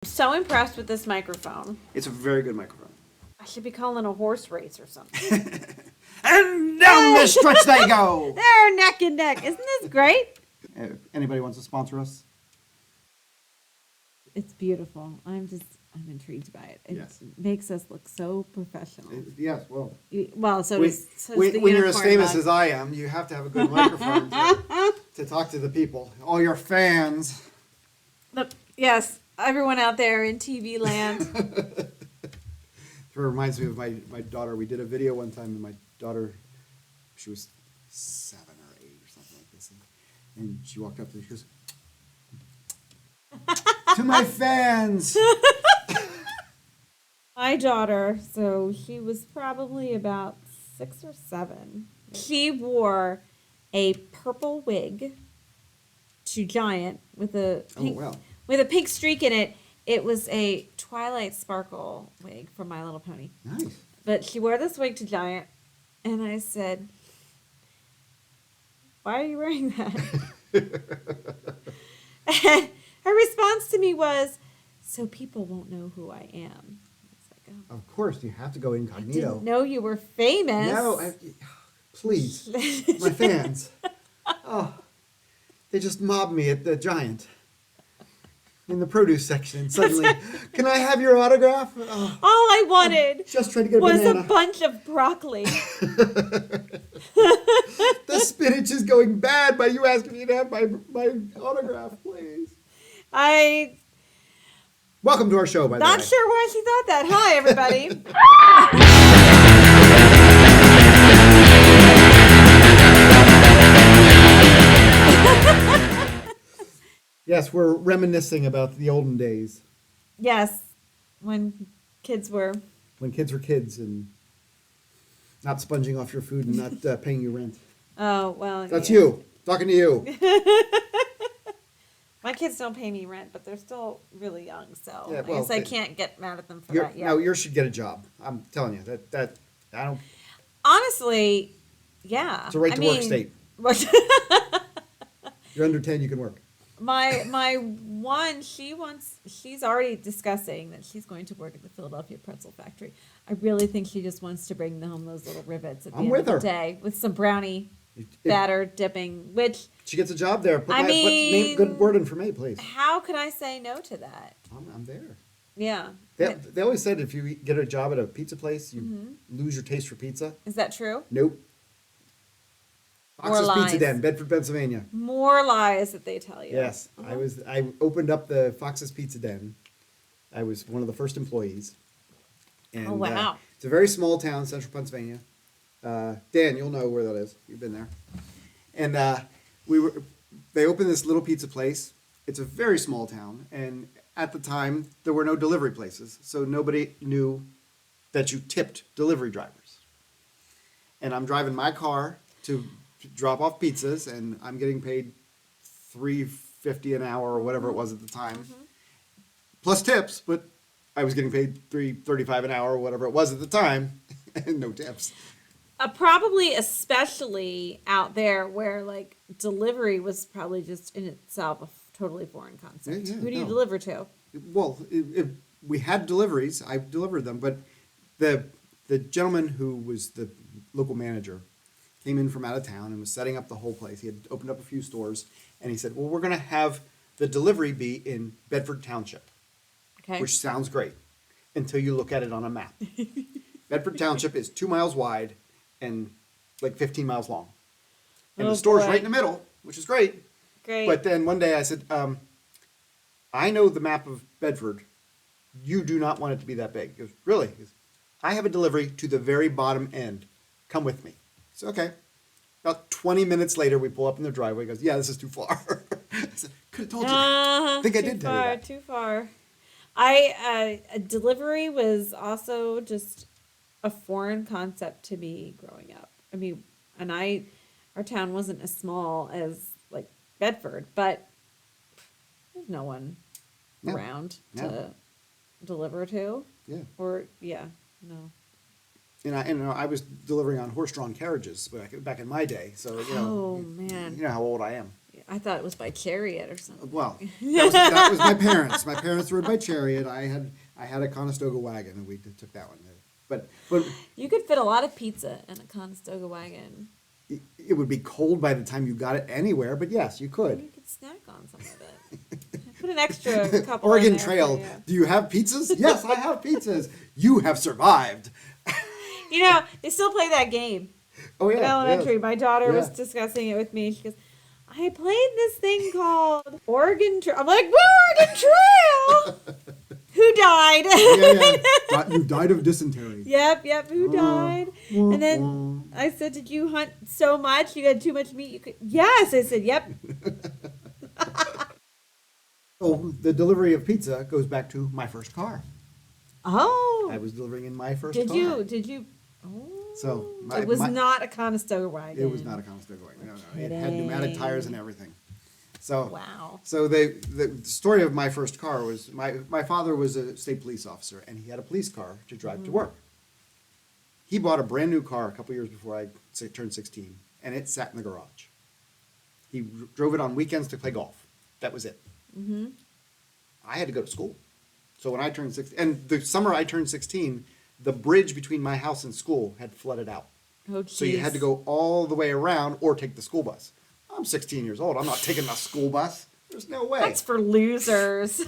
So impressed with this microphone. It's a very good microphone. I should be calling a horse race or something. And down the stretch they go. They're neck and neck. Isn't this great? If anybody wants to sponsor us? It's beautiful. I'm intrigued by it. It Yes. makes us look so professional. Yes, well. Well, so When, does the when you're as unicorn famous bug. as I am, you have to have a good microphone to talk to the people, all your fans. Yes, everyone out there in TV land. It reminds me of my daughter. We did a video one time, and my daughter, she was 7 or 8 or something like this, and she walked up to me, she goes, "To my fans." My daughter, so she was probably about 6 or 7. She wore a purple wig to Giant with a pink streak in it. It was a Twilight Sparkle wig from My Little Pony. Nice. But she wore this wig to Giant, and I said, "Why are you wearing that?" And her response to me was, "So people won't know who I am." It's like, oh. Of course, you have to go I incognito. didn't know you were famous. No, please, my fans. Oh, they just mobbed me at the Giant in the produce section. Suddenly, can I have your autograph? Oh, All I wanted just trying to get a was banana. a bunch of broccoli. The spinach is going bad by you asking me to have my autograph, please. Welcome to our show, by the way. Not sure why she thought that. Hi, everybody. Yes, we're reminiscing about the olden days Yes, when kids were. when kids were kids and not sponging off your food and not paying you rent. Oh, well. That's yeah. you. Talking to you. My kids don't pay me rent, but they're still really young, so Yeah, I well, guess I can't get mad at them for You're, that yet. no, you should get a job. I'm telling you that I don't. Honestly, yeah. It's a right to work state. What? You're under 10, you can work. My one, she's already discussing that she's going to work at the Philadelphia pretzel factory. I really think she just wants to bring home those little rivets at the end of the day with some brownie batter dipping, which She gets a job there. Put good word in for me, please. how could I say no to that? I'm there. Yeah. They always said if you get a job at a pizza place, you lose your taste for pizza. Is that true? Nope. More Fox's lies. Pizza Den, Bedford, Pennsylvania. More lies that they tell you. Yes, I opened up the Fox's Pizza Den. I was one of the first employees. And, Oh, wow. It's a very small town, central Pennsylvania. Dan, you'll know where that is. You've been there. And they opened this little pizza place. It's a very small town, and at the time there were no delivery places, so nobody knew that you tipped delivery drivers. And I'm driving my car to drop off pizzas, and I'm getting paid $3.50 an hour or whatever it was at the time, plus tips. But I was getting paid $3.35 an hour or whatever it was at the time, and no tips. Probably especially out there where like delivery was probably just in itself a totally foreign concept. Yeah, Who do you no. deliver to? Well, if we had deliveries, I delivered them, but the gentleman who was the local manager came in from out of town and was setting up the whole place. He had opened up a few stores, and he said, "Well, we're going to have the delivery be in Bedford Township," Okay. which sounds great until you look at it on a map. Bedford Township is 2 miles wide and like 15 miles long, and Oh, the store's boy. right in the middle, which is great. Great. But then one day I said, "I know the map of Bedford. You do not want it to be that big." He goes, "Really?" He goes, "I have a delivery to the very bottom end. Come with me." So okay. About 20 minutes later, we pull up in the driveway. He goes, "Yeah, this is too far." I said, "Could have told you that." I think I did tell you that. Too far. A delivery was also just a foreign concept to me growing up. I mean, our town wasn't as small as like Bedford, but there's no one No. around No. to deliver to. Yeah. Or no. And I was delivering on horse-drawn carriages back in my day. So Oh man. you know how old I am. Yeah. I thought it was by chariot or something. Well, that was my parents. My parents rode by chariot. I had a Conestoga wagon, and we took that one. But You could fit a lot of pizza in a Conestoga wagon. it would be cold by the time you got it anywhere. But yes, you could. You could snack on some of it. Put an extra couple. Oregon in there Trail. for you. Do you have pizzas? Yes, I have pizzas. You have survived. You know, they still play that game. Oh yeah. In elementary. yeah. My daughter was Yeah. discussing it with me, and she goes, I played this thing called Oregon Trail. I'm like, Oregon Trail! Who died? Yeah. You died of dysentery. Yep, who died? And then I said, did you hunt so much? You had too much meat? You could. Yes, I said, yep. Oh, the delivery of pizza goes back to my first car. Oh. I was delivering in my first Did car. you? Oh. So it was not a Conestoga wagon. It was not a Conestoga wagon. No. It had pneumatic tires and everything. So Wow. So the story of my first car was my father was a state police officer, and he had a police car to drive to work. He bought a brand new car a couple years before I turned 16, and it sat in the garage. He drove it on weekends to play golf. That was it. Mm-hmm. I had to go to school. So when I turned 16, and the summer I turned 16, the bridge between my house and school had flooded out. Oh, So you had to go all the way around or take the school bus. I'm 16 years old. I'm not taking the school bus. There's no way. That's for losers.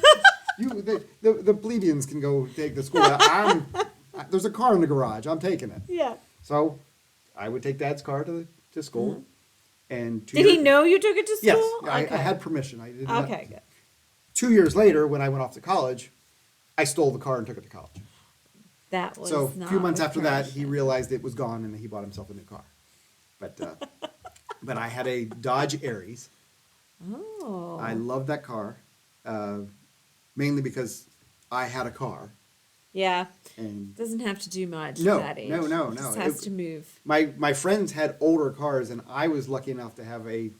The plebeians can go take the school bus. There's a car in the garage. I'm taking it. Yeah. So I would take Dad's car to school. Mm-hmm. And Did he know you took it to Yes. school? I Okay. had permission. I did not. Okay, good. 2 years later, when I went off to college, I stole the car and took it to college. That was So a not few months with after that, he permission. realized it was gone, and he bought himself a new car. But but I had a Dodge Aries. Oh. I loved that car, mainly because I had a car, Yeah. and Doesn't have to do much No, at that age. no. Just has It- to move. my friends had older cars, and I was lucky enough to have a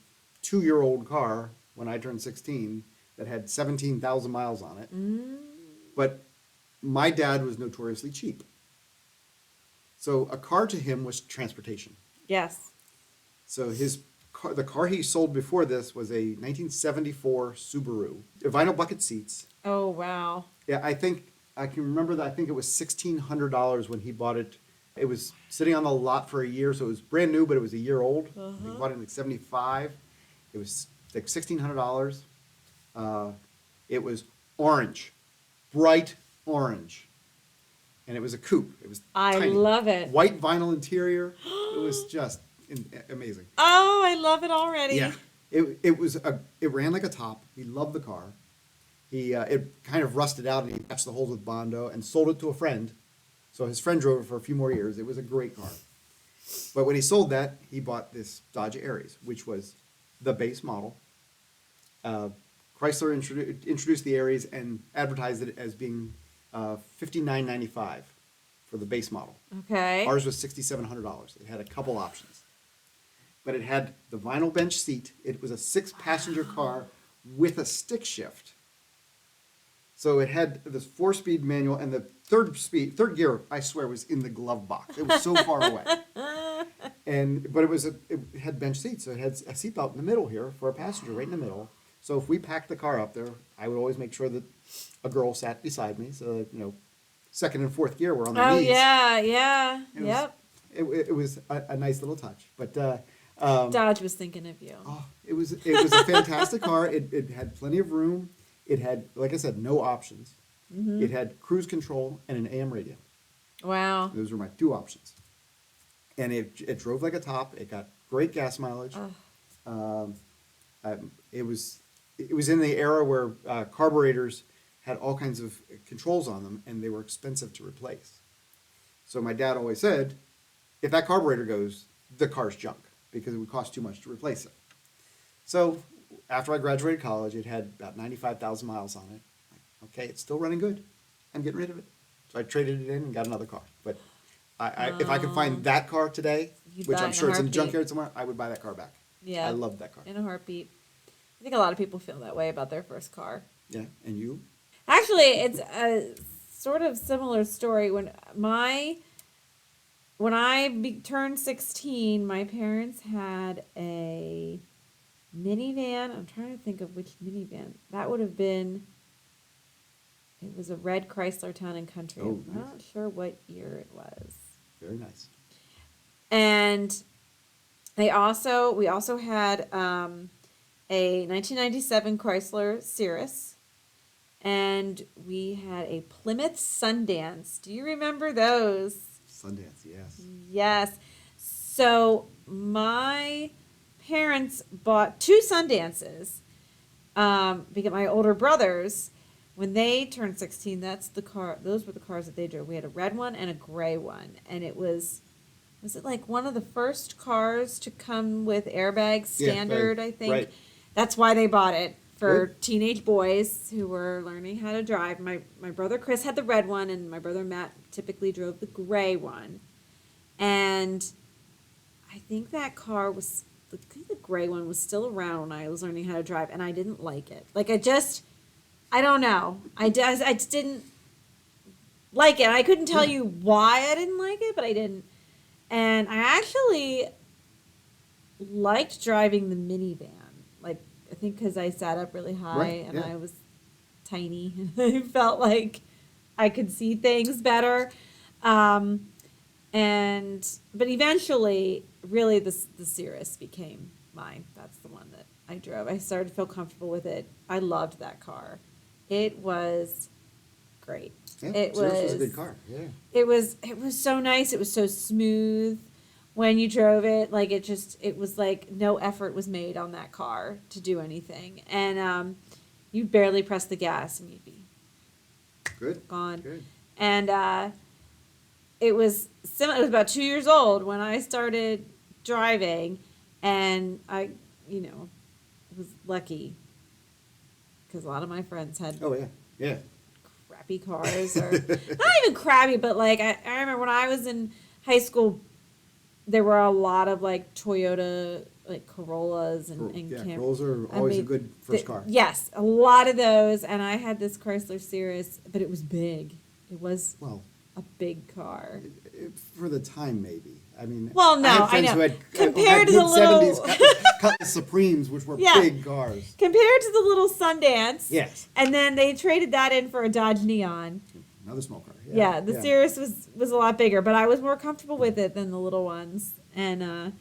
2-year-old car when I turned 16 that had 17,000 miles on it. Mm. But my dad was notoriously cheap. So a car to him was transportation. Yes. So the car he sold before this was a 1974 Subaru, vinyl bucket seats. Oh, wow. Yeah, I think I can remember that. I think it was $1,600 when he bought it. It was sitting on the lot for a year, so it was brand new, but it was a year old. He bought it in like 75. It was like $1,600. It was orange, bright orange, and it was a coupe. It was I tiny. love it. White vinyl interior. It was just amazing. Oh, I love it already. Yeah, it ran like a top. He loved the car. It kind of rusted out, and he patched the holes with Bondo and sold it to a friend. So his friend drove it for a few more years. It was a great car. But when he sold that, he bought this Dodge Aries, which was the base model. Chrysler introduced the Aries and advertised it as being $59.95 for the base model. Okay. Ours was $6,700. It had a couple options. But it had the vinyl bench seat. It was a 6-passenger car with a stick shift. So it had this 4-speed manual, and the third gear, I swear, was in the glove box. It was so far away. But it had bench seats, so it had a seatbelt in the middle here for a passenger, right in the middle. So if we packed the car up there, I would always make sure that a girl sat beside me, so that, second and fourth gear were on their knees. Oh, yeah. It was- Yep. It was a nice little touch, but Dodge was thinking of you. oh, it was a fantastic car. It had plenty of room. It had, like I said, no options. Mm-hmm. It had cruise control and an AM radio. Wow. Those were my 2 options. And it drove like a top. It got great gas mileage. It was in the era where carburetors had all kinds of controls on them, and they were expensive to replace. So my dad always said, if that carburetor goes, the car's junk, because it would cost too much to replace it. So after I graduated college, it had about 95,000 miles on it. Okay, it's still running good. I'm getting rid of it. So I traded it in and got another car. But if I could find that car today, You'd which buy it I'm in a sure it's in the heartbeat. junkyard somewhere, I would buy that car back. Yeah. I loved that car. In a heartbeat. I think a lot of people feel that way about their first car. Yeah, and you? Actually, it's a sort of similar story. When I turned 16, my parents had a Minivan. I'm trying to think of which minivan. That would have been. It was a red Chrysler Town and Country. Oh, I'm nice. not sure what year it was. Very nice. And we also had a 1997 Chrysler Cirrus, and we had a Plymouth Sundance. Do you remember those? Sundance, yes. Yes. So my parents bought two Sundances because my older brothers, when they turned 16, those were the cars that they drove. We had a red one and a gray one, and was it like one of the first cars to come with airbags standard, I think. Right. That's why they bought it for Good. teenage boys who were learning how to drive. My brother Chris had the red one, and my brother Matt typically drove the gray one. And I think that car was, I think the gray one was still around when I was learning how to drive, and I didn't like it. Like, I don't know. I just didn't like it. I couldn't tell you why I didn't like it, but I didn't. And I actually liked driving the minivan. Like, I think because I sat up really high Right, and yeah. I was tiny and I felt like I could see things better. But eventually, really, the Cirrus became mine. That's the one that I drove. I started to feel comfortable with it. I loved that car. It was great. Yeah, Cirrus was a good car. Yeah. It was so nice. It was so smooth when you drove it. Like, it was like no effort was made on that car to do anything. And you barely press the gas and you'd be Good. gone. Good. And it was similar. It was about 2 years old when I started driving, and I, was lucky because a lot of my friends had Oh, yeah. Yeah. crappy cars, or not even crappy, but like I remember when I was in high school, there were a lot of like Toyota like Corollas and Yeah, Cam- Corollas are I always a mean, good first car. Yes, a lot of those, and I had this Chrysler Cirrus, but it was big. It was Well, a big car. for the time, maybe. I mean, Well, no, I had I friends know. who had Compared to good the little- 70s Cutlass Supremes, which were Yeah. big cars. Compared to the little Sundance. Yes. And then they traded that in for a Dodge Neon. Another small car. Yeah, the Cirrus was a lot bigger, but I was more comfortable with it than the little ones. And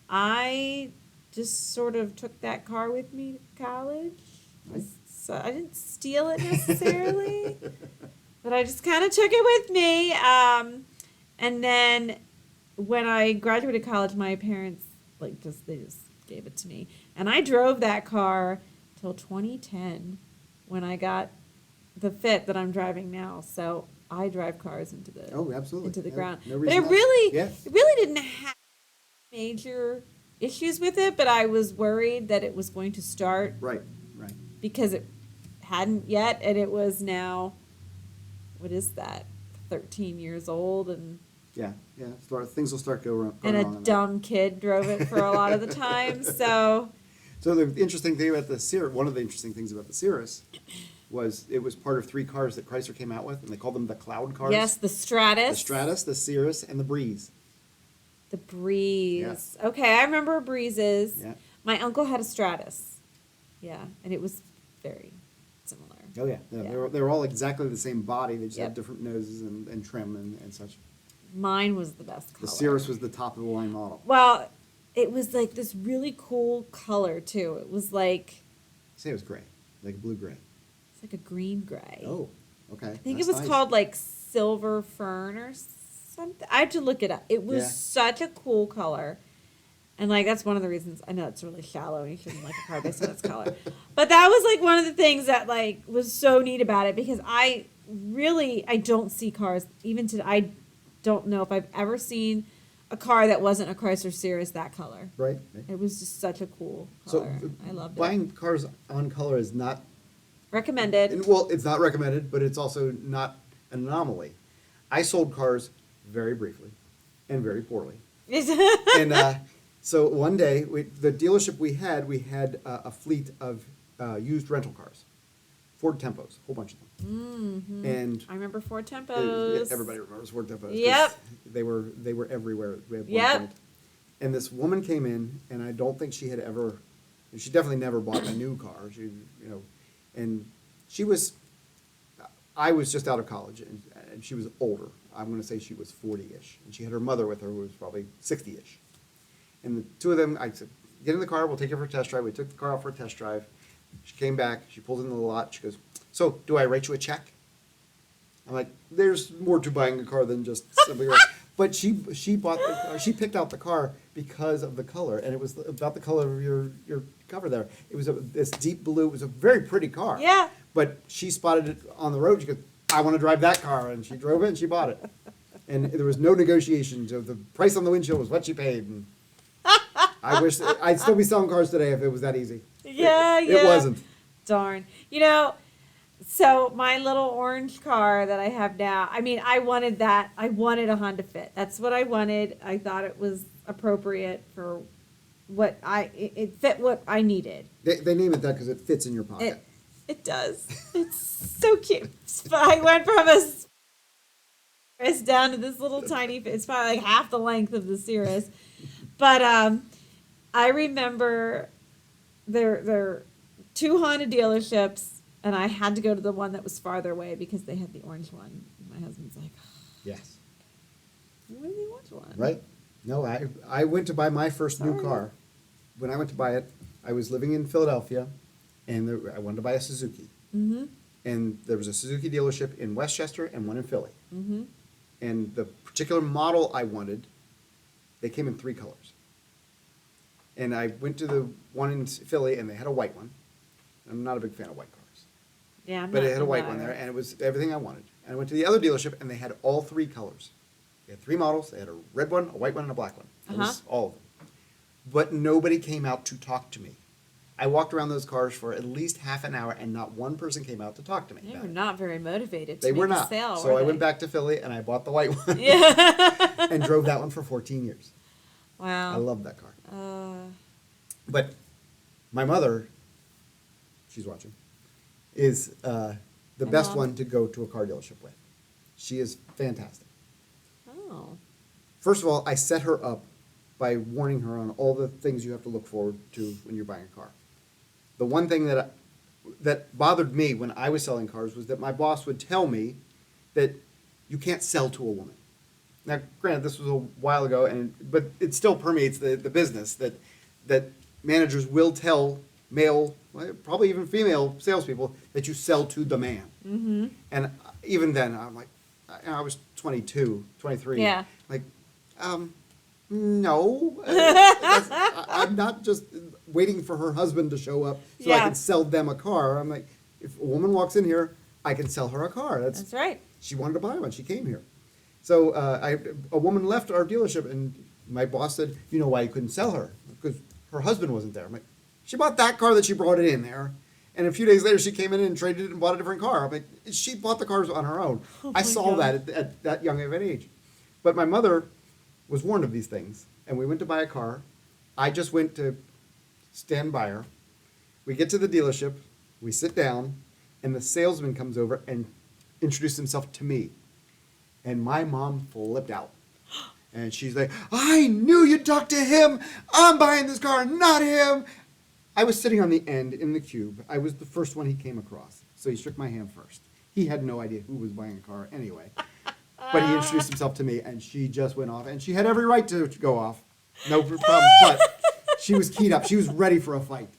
I just sort of took that car with me to college. Nice. So I didn't steal it necessarily, but I just kind of took it with me. And then when I graduated college, my parents they just gave it to me, and I drove that car till 2010 when I got the Fit that I'm driving now. So I drive cars into the Absolutely. into the No- ground. no But reason it not to. really Yeah. it really didn't have major issues with it, but I was worried that it was going to start Right. because it hadn't yet, and it was now, what is that, 13 years old, and Yeah. Things will start going a wrong. on that. dumb kid drove it for a lot of the time. So So the interesting thing about the Cirrus, one of the interesting things about the Cirrus, was it was part of three cars that Chrysler came out with, and they called them the Cloud cars. yes, the Stratus. The Stratus, the Cirrus, and the Breeze. The Breeze. Okay, I remember Breezes. Yeah. My uncle had a Stratus. Yeah, and it was very similar. Oh yeah. Yeah. They were all exactly the same body. They just Yep. had different noses and trim and such. Mine was the best color. The Cirrus was the top of the line model. Well, it was like this really cool color too. It was like Say it was gray, like blue gray. it's like a green gray. Oh, okay. I think That's it was nice. called like Silver Fern or something. I had to look it up. It was Yeah. such a cool color. And like that's one of the reasons I know it's really shallow and you shouldn't like a car based on its color. But that was like one of the things that like was so neat about it because I don't see cars even today. I don't know if I've ever seen a car that wasn't a Chrysler Cirrus that color. Right. It was just such a cool So color. I loved it. buying cars on color is not Recommended. it's not recommended, but it's also not an anomaly. I sold cars very briefly and very poorly. And so one day, the dealership we had a fleet of used rental cars, Ford Tempos, a whole bunch of them. Mm-hmm. And I remember Ford Tempos. everybody remembers Ford Tempos. 'cause Yep. They were everywhere at one Yep. point. And this woman came in, and I don't think she had ever, And she definitely never bought a new car. She, and she was, I was just out of college, and she was older. I'm going to say she was 40-ish. And she had her mother with her, who was probably 60-ish. And the two of them, I said, get in the car, we'll take you for a test drive. We took the car out for a test drive. She came back, she pulled into the lot, she goes, so do I write you a check? I'm like, there's more to buying a car than just somebody else. But she bought the car, she picked out the car because of the color, and it was about the color of your cover there. It was this deep blue, it was a very pretty car. Yeah. But she spotted it on the road, she goes, I want to drive that car, and she drove it and she bought it. And there was no negotiation, so the price on the windshield was what she paid. And I wish I'd still be selling cars today if it was that easy. Yeah, It wasn't. Darn. So my little orange car that I have now, I mean, I wanted that. I wanted a Honda Fit. That's what I wanted. I thought it was appropriate for what it fit what I needed. They name it that because it fits in your pocket. It does. It's so cute. I went from a Cirrus down to this little tiny, it's probably like half the length of the Cirrus. But I remember there are two Honda dealerships, and I had to go to the one that was farther away because they had the orange one. My husband's like, Yes. where's the orange one? Right? No, I went to buy my first new car. When I went to buy it, I was living in Philadelphia, and I wanted to buy a Suzuki. Mm-hmm. And there was a Suzuki dealership in Westchester and one in Philly. Mm-hmm. And the particular model I wanted, they came in 3 colors. And I went to the one in Philly, and they had a white one. I'm not a big fan of white cars. Yeah, But it had a white one there, and it was everything I wanted. And I went to the other dealership, and they had all 3 colors. They had 3 models. They had a red one, a white one, and a black one. That was all of them. But nobody came out to talk to me. I walked around those cars for at least half an hour, and not one person came out to talk to me. They were not very motivated to They make were a not. sale, So were I went they? back to Philly, and I bought the white one. Yeah. And drove that one for 14 years. Wow. I love that car. Uh, But my mother, she's watching, is the My best mom. one to go to a car dealership with. She is fantastic. oh. First of all, I set her up by warning her on all the things you have to look forward to when you're buying a car. The one thing that bothered me when I was selling cars was that my boss would tell me that you can't sell to a woman. Now, granted, this was a while ago, but it still permeates the business that managers will tell male, probably even female salespeople that you sell to the man. Mm-hmm. And even then, I'm like, I was 22, 23. Yeah. Like, no. I'm not just waiting for her husband to show up so I Yeah. can sell them a car. I'm like, if a woman walks in here, I can sell her a car. That's right. She wanted to buy one. She came here. So a woman left our dealership, and my boss said, you know why you couldn't sell her? Because her husband wasn't there. I'm like, she bought that car that she brought it in there. And a few days later, she came in and traded it and bought a different car. I'm like, she bought the cars on her own. Oh I my saw God. that at that young of an age. But my mother was warned of these things, and we went to buy a car. I just went to stand by her. We get to the dealership, we sit down, and the salesman comes over and introduced himself to me. And my mom flipped out. And she's like, I knew you'd talk to him. I'm buying this car, not him. I was sitting on the end in the cube. I was the first one he came across. So he shook my hand first. He had no idea who was buying a car anyway. But he introduced himself to me, and she just went off. And she had every right to go off. No problem. But she was keyed up. She was ready for a fight.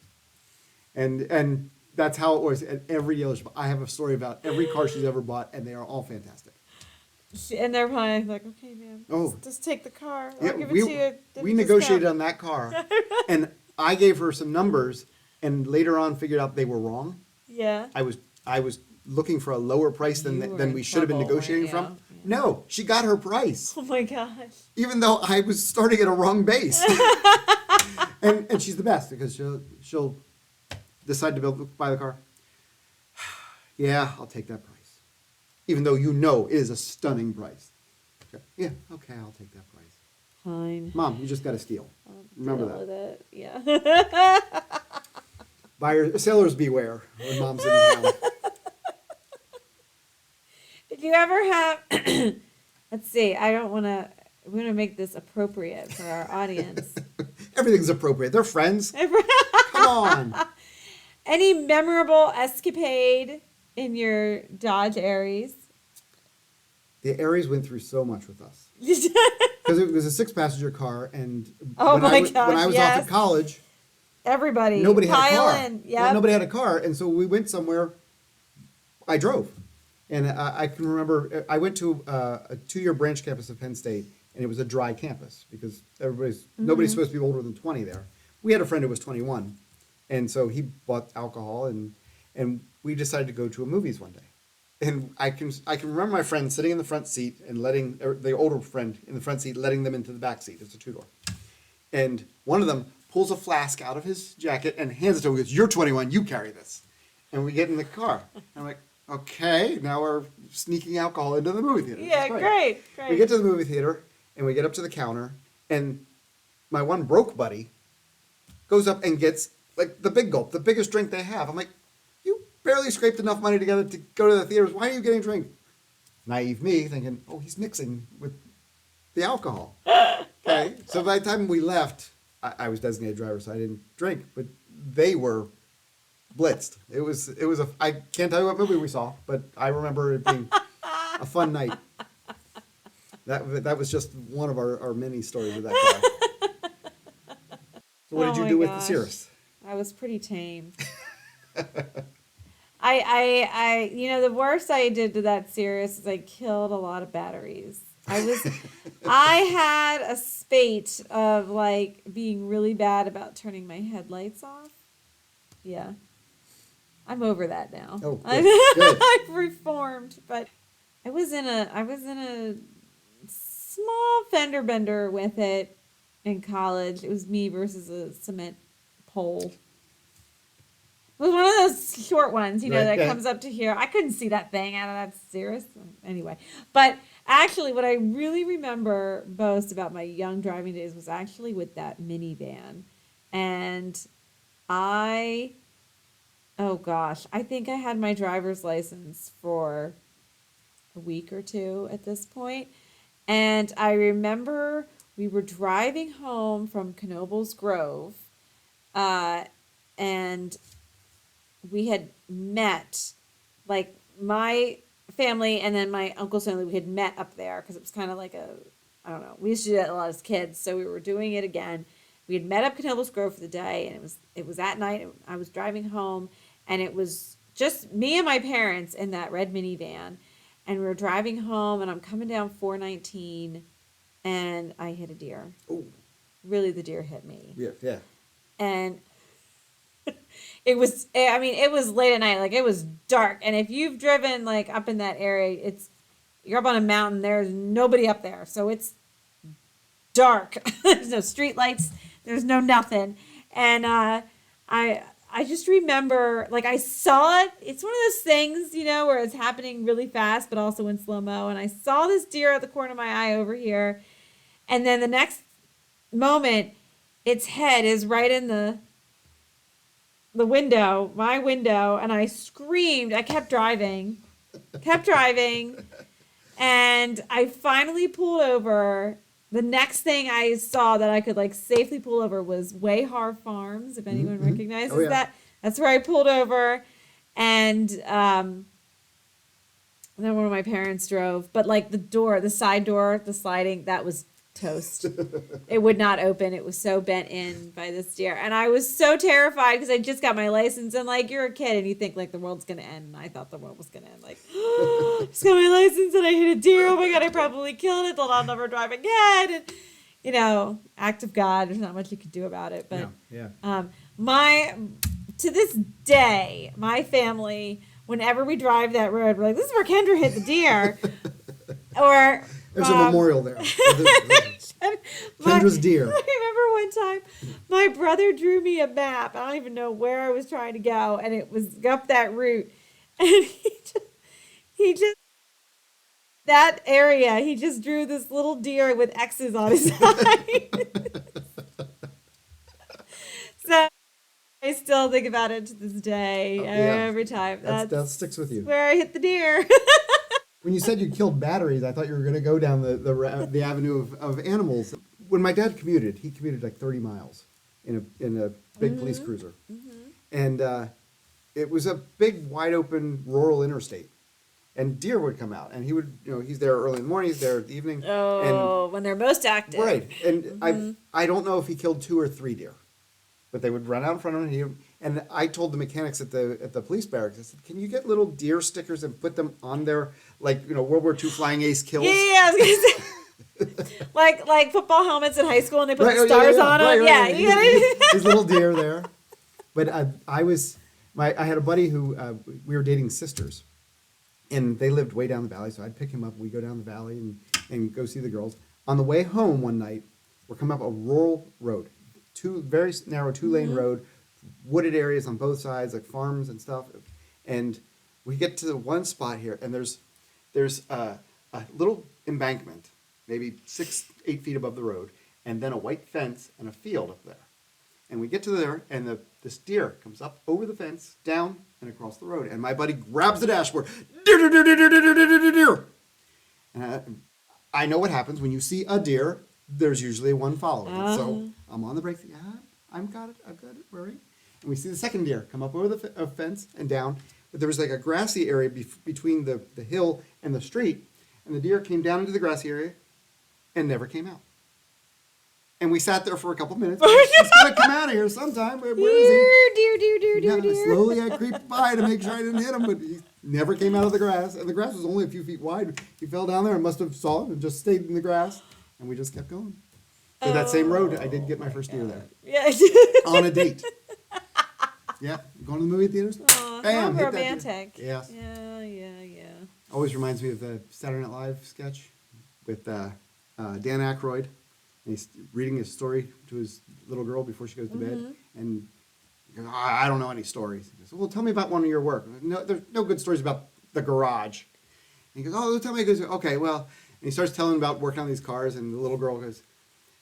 And that's how it was at every dealership. I have a story about every car she's ever bought, and they are all fantastic. And they're probably like, okay, man, Oh. just take the car. Yeah, I'll give it to you. we negotiated on that car, and I gave her some numbers, and later on figured out they were wrong. Yeah. I was looking for a lower price You were than in we should have been trouble, negotiating weren't from. you? Yeah. No, she got her price, Oh my gosh. even though I was starting at a wrong base. and she's the best because she'll decide to buy the car. Yeah, I'll take that price, even though you know it is a stunning price. Okay. Yeah, okay, I'll take that price. Fine. Mom, you just got to steal. Remember Deal that. with it. Yeah. Sellers beware when mom's in town. Did you ever have? Let's see. I don't want to. We want to make this appropriate for our audience. Everything's appropriate. They're friends. Come on. Any memorable escapade in your Dodge Aries? The Aries went through so much with us. Because it was a 6-passenger car, and Oh my gosh, when I was off at college, everybody nobody had a pile car. in. Well, Yep. nobody had a car, and so we went somewhere. I drove, and I can remember I went to a 2-year branch campus of Penn State, and it was a dry campus because nobody's supposed to be older than 20 there. We had a friend who was 21, and so he bought alcohol, and we decided to go to a movies one day. And I can remember my friend sitting in the front seat and the older friend in the front seat letting them into the back seat. It's a 2-door. And one of them pulls a flask out of his jacket and hands it to him. He goes, "You're 21, you carry this." And we get in the car. And I'm like, okay, now we're sneaking alcohol into the movie theater. Yeah, great. We get to the movie theater and we get up to the counter, and my one broke buddy goes up and gets like the big gulp, the biggest drink they have. I'm like, you barely scraped enough money together to go to the theaters. Why are you getting a drink? Naive me thinking, oh, he's mixing with the alcohol. Okay, so by the time we left, I was designated driver, so I didn't drink, but they were blitzed. It was I can't tell you what movie we saw, but I remember it being a fun night. That was just one of our many stories with that guy. So what did you do with the Cirrus? I was pretty tame. I the worst I did to that Cirrus is I killed a lot of batteries. I had a spate of like being really bad about turning my headlights off. Yeah. I'm over that now. Oh, good. I've reformed, but I was in a small fender bender with it in college. It was me versus a cement pole. It was one of those short ones, that comes up to here. I couldn't see that thing out of that Cirrus. Anyway, but actually what I really remember most about my young driving days was actually with that minivan. And oh gosh, I think I had my driver's license for a week or two at this point. And I remember we were driving home from Knoebels Grove, and we had met, like my family and then my uncle's family, we had met up there because it was kind of like I don't know, we used to do that a lot as kids, so we were doing it again. We had met up Knoebels Grove for the day, and it was at night. I was driving home, and it was just me and my parents in that red minivan, and we were driving home, and I'm coming down 419, and I hit a deer. Oh, really, the deer hit me. Yeah. And it was late at night, like it was dark. And if you've driven like up in that area, you're up on a mountain, there's nobody up there. So it's dark. There's no street lights, there's no nothing. And I just remember, like, I saw it. It's one of those things, where it's happening really fast, but also in slow-mo. And I saw this deer at the corner of my eye over here. And then the next moment, its head is right in the window, my window. And I screamed. I kept driving. And I finally pulled over. The next thing I saw that I could like safely pull over was Wayhar Farms, if anyone recognizes that. That's where I pulled over. And then one of my parents drove. But like the side door, the sliding, that was toast. It would not open. It was so bent in by this deer. And I was so terrified because I just got my license, and like you're a kid and you think like the world's gonna end, and I thought the world was gonna end. Like, just got my license and I hit a deer. Oh my god, I probably killed it. Thought I'll never drive again. And act of God. There's not much you could do about it. But to this day, my family, whenever we drive that road, we're like, this is where Kendra hit the deer. Or there's a memorial there. Kendra's deer. I remember one time my brother drew me a map. I don't even know where I was trying to go, and it was up that route. And he just that area, he just drew this little deer with X's on his eye. So I still think about it to this day. Every time. That sticks with you. Where I hit the deer. When you said you killed batteries, I thought you were going to go down the avenue of animals. When my dad commuted, he commuted like 30 miles. in a big police cruiser, and it was a big, wide open rural interstate, and deer would come out, and he would, he's there early in the morning, he's there at the evening, Oh, when they're most active. right, and I don't know if he killed 2 or 3 deer, but they would run out in front of him, and I told the mechanics at the police barracks, I said, can you get little deer stickers and put them on their, like, World War II flying ace kills? Yeah, I was gonna say. like football helmets in high school, and they put Right, the stars on them. right, Yeah, right. you gotta. These little deer there. But I had a buddy who, we were dating sisters, and they lived way down the valley, so I'd pick him up, and we'd go down the valley and go see the girls. On the way home one night, we're coming up a rural road, very narrow 2-lane road, wooded areas on both sides, like farms and stuff. And we get to the one spot here, and there's a little embankment, maybe 6-8 feet above the road, and then a white fence and a field up there. And we get to there, and this deer comes up over the fence, down, and across the road. And my buddy grabs the dashboard. Deer, deer, deer, deer, deer, deer, deer, deer, deer. And I know what happens when you see a deer. There's usually one following it. So I'm on the brakes. Yeah, I've got it. Worry. And we see the second deer come up over the fence and down. But there was like a grassy area between the hill and the street. And the deer came down into the grassy area and never came out. And we sat there for a couple minutes. He's going to come out of here sometime. Where is he? Deer. Slowly I creeped by to make sure I didn't hit him, but he never came out of the grass. And the grass was only a few feet wide. He fell down there and must have saw it and just stayed in the grass. And we just kept going. So that same road, I did get my first deer there. Yeah. On a date. Yeah, going to the movie theaters. Aw, Bam, how hit that deer. romantic. Yes. Yeah. Always reminds me of the Saturday Night Live sketch with Dan Aykroyd. And he's reading his story to his little girl before she goes to bed. And he goes, I don't know any stories. He goes, well, tell me about one of your work. No, there's no good stories about the garage. And he goes, oh, tell me. He goes, okay, well. And he starts telling about working on these cars. And the little girl goes,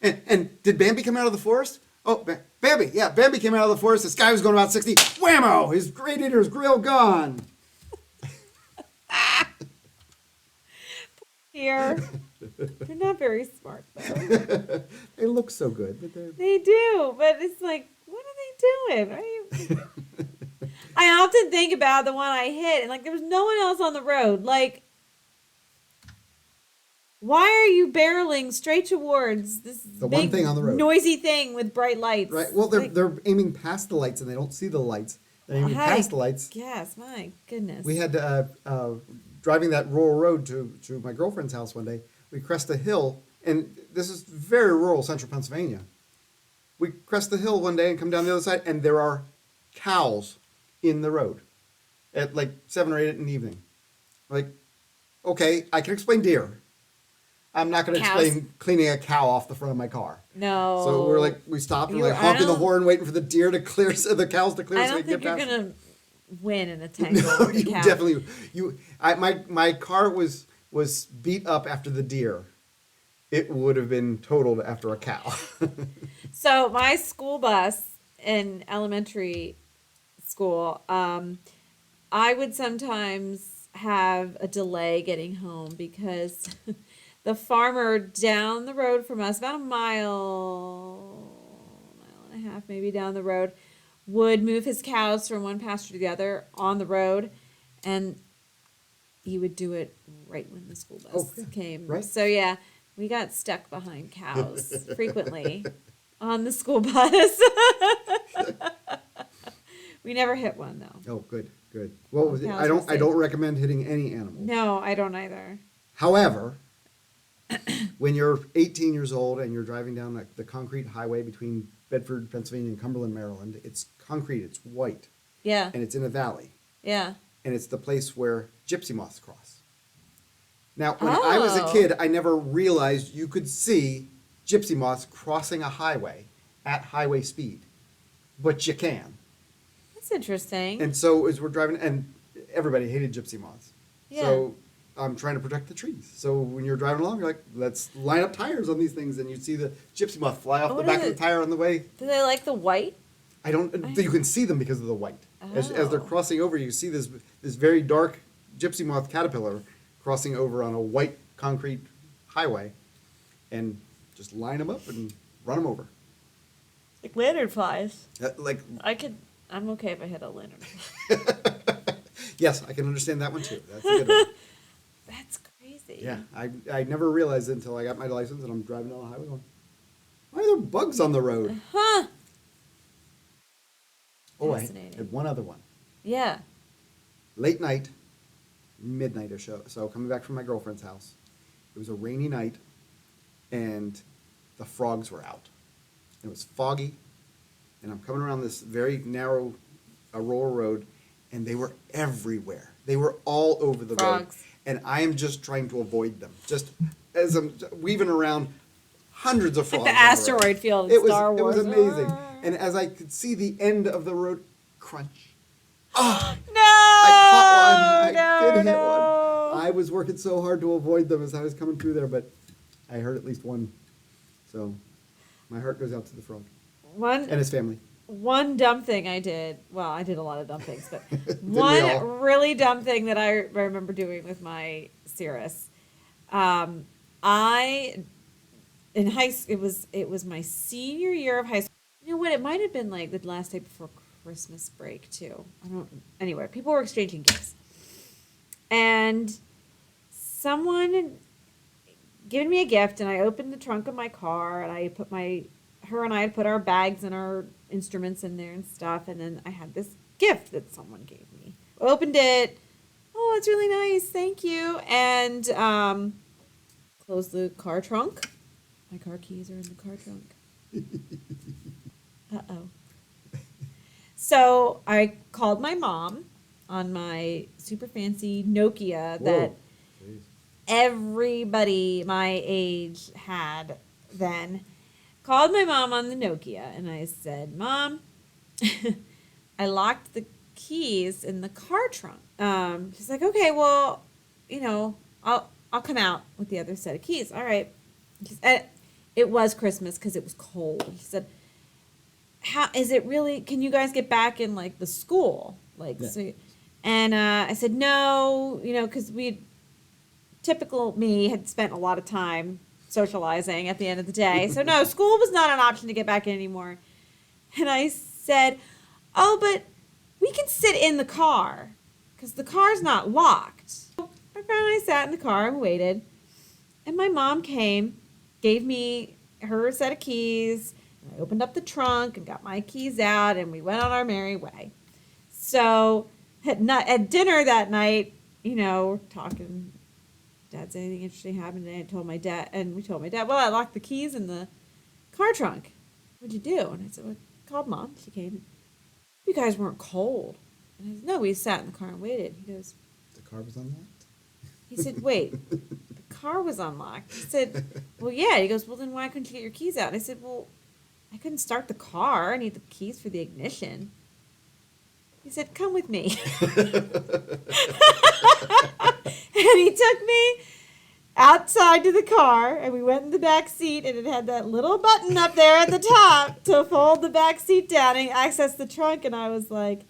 and did Bambi come out of the forest? Oh, Bambi. Yeah, Bambi came out of the forest. This guy was going about 60. Whammo! His radiator's grill gone. Here. They're not very smart, though. They look so good, but they're... They do, but it's like, what are they doing? I often think about the one I hit, and like, there was no one else on the road. Like, why are you barreling straight towards this The big, one thing on the road. noisy thing with bright lights? Right. Well, they're aiming past the lights, and they don't see the lights. They're aiming past the lights. Yes, my goodness. We had driving that rural road to my girlfriend's house one day. We crest a hill, and this is very rural central Pennsylvania. We crest the hill one day and come down the other side, and there are cows in the road at like 7 or 8 in the evening. Like, okay, I can explain deer. I'm not going to explain cleaning a cow off the front of my car. No. So we stopped and we're like honking the horn, waiting for the deer to clear, the cows to clear. I so don't we think can you're get past. gonna win in a tangle. No, with a you cow. definitely my car was beat up after the deer. It would have been totaled after a cow. So my school bus in elementary school, I would sometimes have a delay getting home because the farmer down the road from us, about a mile and a half maybe down the road, would move his cows from one pasture to the other on the road, and he would do it right when the school bus came. Right. So yeah, we got stuck behind cows frequently on the school bus. We never hit one though. Oh, good. What was it? Cows I were safe. don't recommend hitting any animals. No, I don't either. However, when you're 18 years old and you're driving down the concrete highway between Bedford, Pennsylvania, and Cumberland, Maryland, it's concrete, it's white, Yeah. and it's in a valley, Yeah. and it's the place where gypsy moths cross. Now, when I was a kid, I never realized you could see gypsy moths crossing a highway at highway speed, but you can. That's interesting. And so as we're driving, and everybody hated gypsy moths. Yeah. So I'm trying to protect the trees. So when you're driving along, you're like, let's line up tires on these things, and you see the gypsy moth fly off the What back is of the tire on the way. Do they like the white? You can see them because of the white. As they're Oh. crossing over, you see this very dark gypsy moth caterpillar crossing over on a white concrete highway, and just line them up and run them over. Like lanternflies. Like, I'm okay if I hit a lantern. yes, I can understand that one too. That's a good one. That's crazy. Yeah, I never realized it until I got my license and I'm driving down the highway going, why are there bugs on the road? Huh. Oh, I Fascinating. had one other one. Yeah. Late night, midnight or so coming back from my girlfriend's house. It was a rainy night, and the frogs were out. It was foggy, and I'm coming around this very narrow rural road, and they were everywhere. They were all over the road. Frogs. And I am just trying to avoid them. Just as I'm weaving around hundreds of frogs. Like the on road. asteroid field in Star It was Wars. amazing. And as I could see the end of the road, crunch. Oh, No! I caught one. No, I did hit no. one. I was working so hard to avoid them as I was coming through there, but I heard at least one. So my heart goes out to the frog and his family. One dumb thing I did. Well, I did a lot of dumb things, but we one all? really dumb thing that I remember doing with my Cirrus. It was my senior year of high school. You know what? It might have been like the last day before Christmas break too. Anyway, people were exchanging gifts, and someone had given me a gift, and I opened the trunk of my car, and her and I had put our bags and our instruments in there and stuff, and then I had this gift that someone gave me. I opened it. Oh, it's really nice. Thank you. And closed the car trunk. My car keys are in the car trunk. Uh-oh. So I called my mom on my super fancy Nokia that Jeez. everybody my age had then. Called my mom on the Nokia and I said, Mom, I locked the keys in the car trunk. She's like, okay, well, I'll come out with the other set of keys. All right. It was Christmas because it was cold. He said, how is it really, can you guys get back in like the school? Like, Yeah. so, and I said, no, because typical me had spent a lot of time socializing at the end of the day. So no, school was not an option to get back in anymore. And I said, oh, but we can sit in the car because the car's not locked. So my friend and I sat in the car and waited. And my mom came, gave me her set of keys. And I opened up the trunk and got my keys out and we went on our merry way. So at dinner that night, we're talking. Dad said anything interesting happened today? We told my dad, well, I locked the keys in the car trunk. What'd you do? And I said, well, I called Mom. She came. You guys weren't cold. And I said, no, we sat in the car and waited. He goes, The car was unlocked? he said, wait, the car was unlocked. He said, well, yeah. He goes, well, then why couldn't you get your keys out? And I said, well, I couldn't start the car. I need the keys for the ignition. He said, come with me. And he took me outside to the car, and we went in the back seat, and it had that little button up there at the top to fold the back seat down and access the trunk, and I was like...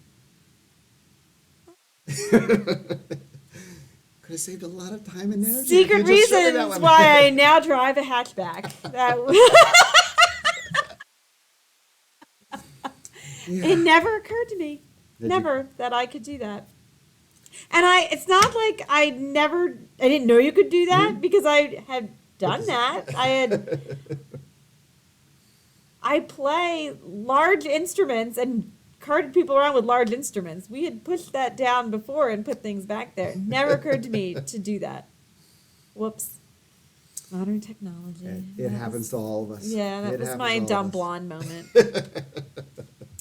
Could have saved a lot of time and energy. Secret if you just showed me that reasons one. why I now drive a hatchback. Yeah. It never occurred to me. Did Never that I could do that. And it's not like I didn't know you could do that because I had done that. I play large instruments and carted people around with large instruments. We had pushed that down before and put things back there. It never occurred to me to do that. Whoops. Modern technology. It happens to all of us. Yeah, that It was happens my to all of dumb us. blonde moment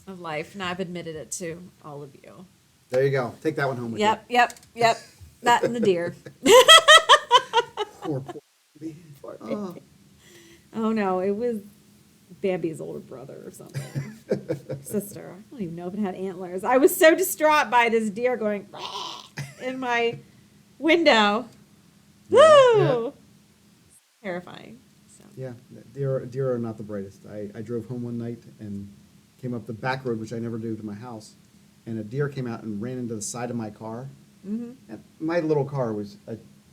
of life. And I've admitted it to all of you. There you go. Take that one home with Yep. That and the deer. you. Poor baby. Poor Oh. baby. Oh no, it was Bambi's older brother or something. Sister. I don't even know if it had antlers. I was so distraught by this deer going in my window. Woo! Yeah. Terrifying. So. Yeah, deer are not the brightest. I drove home one night and came up the back road, which I never do, to my house, and a deer came out and ran into the side of my car. Mm-hmm. And my little car was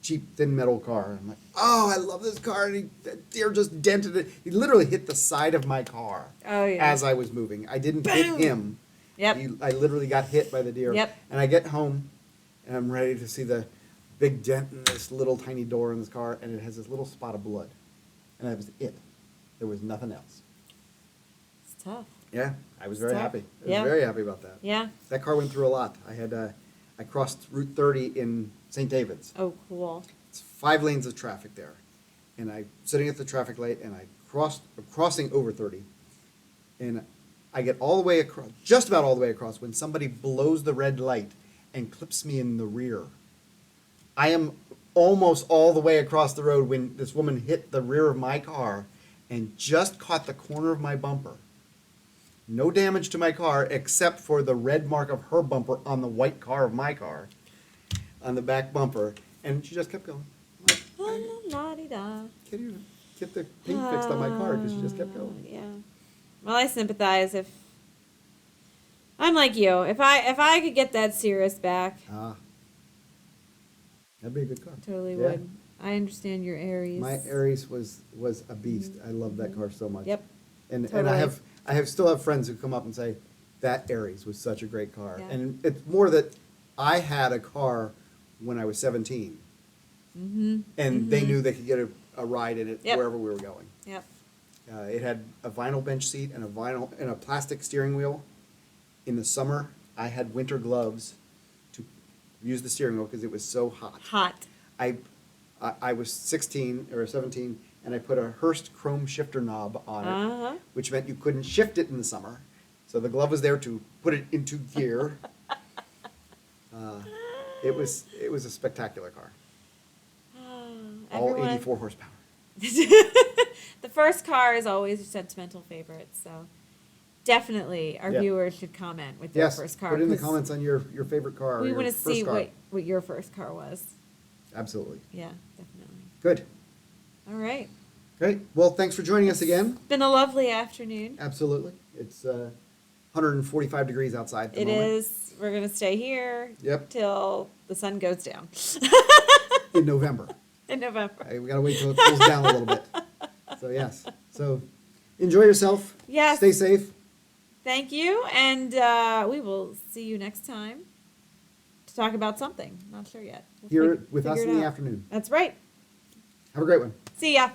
cheap thin metal car. I'm like, oh, I love this car, and that deer just dented it. He literally hit the side of my car Oh, yeah. as I was moving. I didn't Boom. hit him. Yep. I literally got hit by the deer. Yep. And I get home, and I'm ready to see the big dent in this little tiny door in this car, and it has this little spot of blood. And that was it. There was nothing else. It's tough. Yeah, I was It's very tough. happy. I was Yeah. very happy about that. Yeah. That car went through a lot. I crossed Route 30 in St. David's. Oh, cool. It's 5 lanes of traffic there. And I'm sitting at the traffic light, and I'm crossing over 30. And I get all the way across, just about all the way across, when somebody blows the red light and clips me in the rear. I am almost all the way across the road when this woman hit the rear of my car and just caught the corner of my bumper. No damage to my car except for the red mark of her bumper on the white car of my car, on the back bumper. And she just kept going. I'm like, La-di-da. can't even get the paint fixed on my car because she just kept going. Yeah. Well, I sympathize. If I'm like you, if I could get that Cirrus back, Ah, that'd be a good car. totally Yeah. would. I understand your Aries. My Aries was a beast. I love that car so much. Yep. And Totally. I still have friends who come up and say that Aries was such a great car. Yeah. And it's more that I had a car when I was 17, Mm-hmm. and they knew they could get a ride in it Yep. wherever we were going. Yep. It had a vinyl bench seat and a plastic steering wheel. In the summer, I had winter gloves to use the steering wheel because it was so hot. Hot. I was 16 or 17, and I put a Hurst chrome shifter knob on it, Uh-huh. which meant you couldn't shift it in the summer. So the glove was there to put it into gear. It was a spectacular car. All Everyone- 84 horsepower. The first car is always your sentimental favorite, so definitely our Yeah. viewers should comment with their Yes, first car. put in the 'cause comments on your favorite car. or we your want to first see car. what your first car was. Absolutely. Yeah, definitely. Good. All right. Great. Well, thanks for joining us again. Been a lovely afternoon. Absolutely. It's 145 degrees outside at the It moment. is. We're gonna stay here Yep. till the sun goes down In November. in November. We gotta wait till it cools down a little bit. So yes. So enjoy yourself. Yes. Stay safe. Thank you, and we will see you next time to talk about something. Not sure yet. We'll Here fig- with us figure in it the out. afternoon. That's right. Have a great one. See ya.